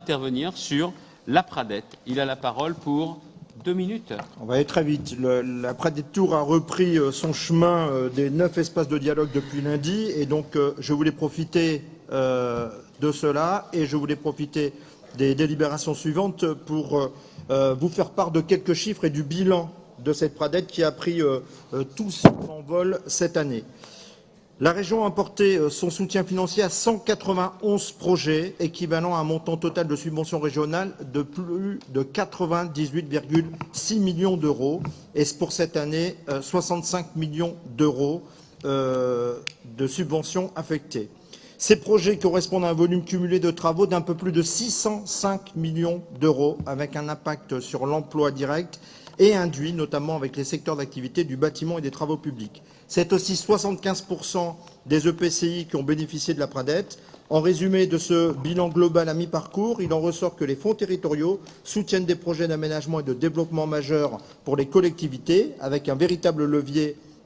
intervenir sur la Pradette. Il a la parole pour 2 minutes. On va aller très vite. La Pradette Tour a repris son chemin des 9 espaces de dialogue depuis lundi. Et donc, je voulais profiter de cela et je voulais profiter des délibérations suivantes pour vous faire part de quelques chiffres et du bilan de cette Pradette qui a pris tout son envol cette année. La région a apporté son soutien financier à 191 projets, équivalent à un montant total de subventions régionales de plus de 98,6 millions d'euros. Et pour cette année, 65 millions d'euros de subventions affectées. Ces projets correspondent à un volume cumulé de travaux d'un peu plus de 605 millions d'euros, avec un impact sur l'emploi direct et induit, notamment avec les secteurs d'activité du bâtiment et des travaux publics. C'est aussi 75% des EPCI qui ont bénéficié de la Pradette. En résumé de ce bilan global à mi-parcours, il en ressort que les fonds territoriaux soutiennent des projets d'aménagement et de développement majeurs pour les collectivités, avec un véritable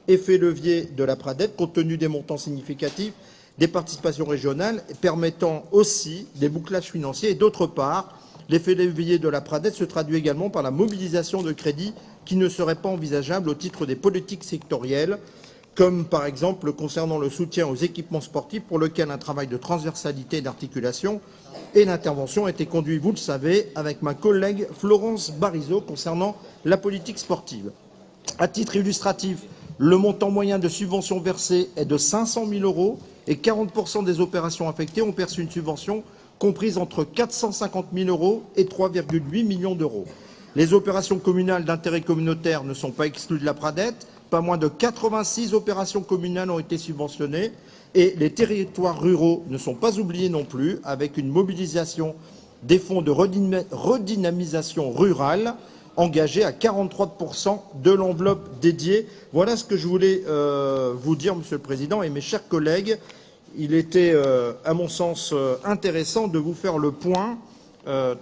effet levier de la Pradette, compte tenu des montants significatifs des participations régionales, permettant aussi des bouclages financiers. Et d'autre part, l'effet levier de la Pradette se traduit également par la mobilisation de crédits qui ne seraient pas envisageables au titre des politiques sectorielles, comme par exemple concernant le soutien aux équipements sportifs, pour lequel un travail de transversalité et d'articulation et d'intervention a été conduit, vous le savez, avec ma collègue Florence Barizot concernant la politique sportive. À titre illustratif, le montant moyen de subventions versées est de 500 000 euros et 40% des opérations affectées ont perçu une subvention comprise entre 450 000 euros et 3,8 millions d'euros. Les opérations communales d'intérêt communautaire ne sont pas exclues de la Pradette. Pas moins de 86 opérations communales ont été subventionnées et les territoires ruraux ne sont pas oubliés non plus, avec une mobilisation des fonds de redynamisation rurale engagés à 43% de l'enveloppe dédiée. Voilà ce que je voulais vous dire, Monsieur le Président, et mes chers collègues. Il était, à mon sens, intéressant de vous faire le point,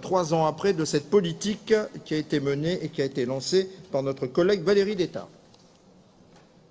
3 ans après, de cette politique qui a été menée et qui a été lancée par notre collègue Valérie Létard.